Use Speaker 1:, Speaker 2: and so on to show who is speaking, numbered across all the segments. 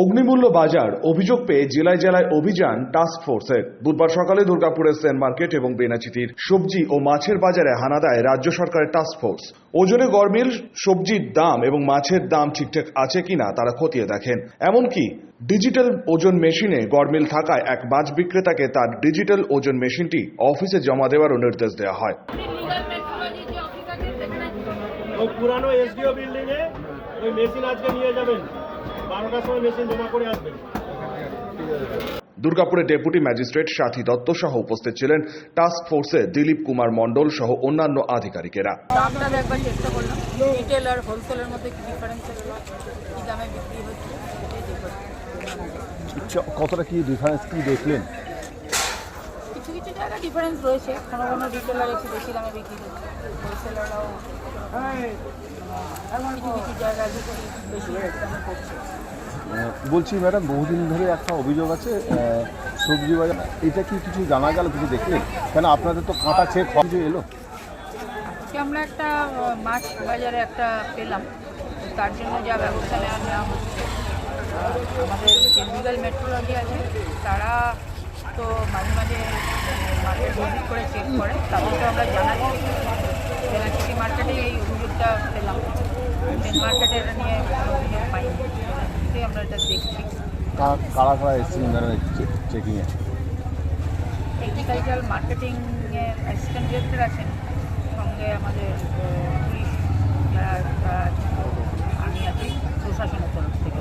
Speaker 1: অগ্নিমূল্য বাজার অভিযোগ পেয়ে জেলায় জেলায় অভিযান টাস্ক ফোর্সের। বুধবার সকালে দুর্গাপুরের সেন মার্কেট এবং বেনাচিতির সবজি ও মাছের বাজারে হানা দেয় রাজ্য সরকারের টাস্ক ফোর্স। ওজনে গরমিল, সবজির দাম এবং মাছের দাম ঠিকঠাক আছে কিনা তারা খতিয়ে দেখেন। এমনকি ডিজিটাল ওজন মেশিনে গরমিল থাকায় এক মাছ বিক্রেতাকে তার ডিজিটাল ওজন মেশিনটি অফিসে জমা দেওয়ারও নির্দেশ দেওয়া হয়।
Speaker 2: পুরানো এসডিও বিল্ডিং এ ওই মেশিন আজকে নিয়ে যাবেন, 12টার সময় মেশিন জমা করে আসবেন।
Speaker 1: দুর্গাপুরের ডেপুটি ম্যাজিস্ট্রেট সাথী দত্ত সহ উপস্থিত ছিলেন টাস্ক ফোর্সে দিলীপ কুমার মণ্ডল সহ অন্যান্য আধিকারিকেরা।
Speaker 3: দামটা একবার চেষ্টা করলাম, রিটেল আর হোলসেলের মধ্যে কি ডিফারেন্স আছে, কি দামে বিক্রি হচ্ছে
Speaker 4: কতটা কি ডিফারেন্স কি দেখলেন?
Speaker 3: কিছু কিছু জায়গায় ডিফারেন্স রয়েছে, কোনো কোনো রিটেলার একটু বেশি দামে বিক্রি করছে, হোলসেলাররাও কিছু কিছু জায়গায় বেশি দামে করছে।
Speaker 4: বলছি ম্যাডাম, বহুদিন ধরে একটা অভিযোগ আছে সবজি বাজার, এটা কি কিছু জানা গেল, কিছু দেখলেন? কেন আপনাদের তো কাঁটা চেক কিছু এলো?
Speaker 3: আজকে আমরা একটা মাছ বাজারে একটা পেলাম, তার জন্য যা ব্যবস্থা নেওয়া হচ্ছে। আমাদের যে লিগাল মেট্রোলজি আছে তারা তো মাঝে মাঝে মার্কেট ভিজিট করে চেক করে, তাদেরকে আমরা জানাচ্ছি। বেনাচিটি মার্কেটে এই অভিযোগটা পেলাম, মেন মার্কেটে এটা নিয়ে অভিযোগ পাইনি, আমরা এটা দেখছি।
Speaker 4: কারা কারা এসেছিলেন চেকিংয়ে?
Speaker 3: এগ্রিকালচারাল মার্কেটিং এর অ্যাসিস্ট্যান্ট ডিরেক্টর আছেন, সঙ্গে আমাদের পুলিশ যারা আমি আছি প্রশাসনের তরফ থেকে।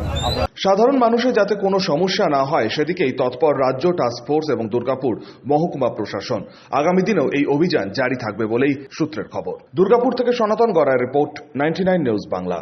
Speaker 1: সাধারণ মানুষের যাতে কোনো সমস্যা না হয় সেদিকেই তৎপর রাজ্য টাস্ক ফোর্স এবং দুর্গাপুর মহকুমা প্রশাসন। আগামী দিনেও এই অভিযান জারি থাকবে বলেই সূত্রের খবর। দুর্গাপুর থেকে সনাতন গড়ার রিপোর্ট, 99 নিউজ বাংলা।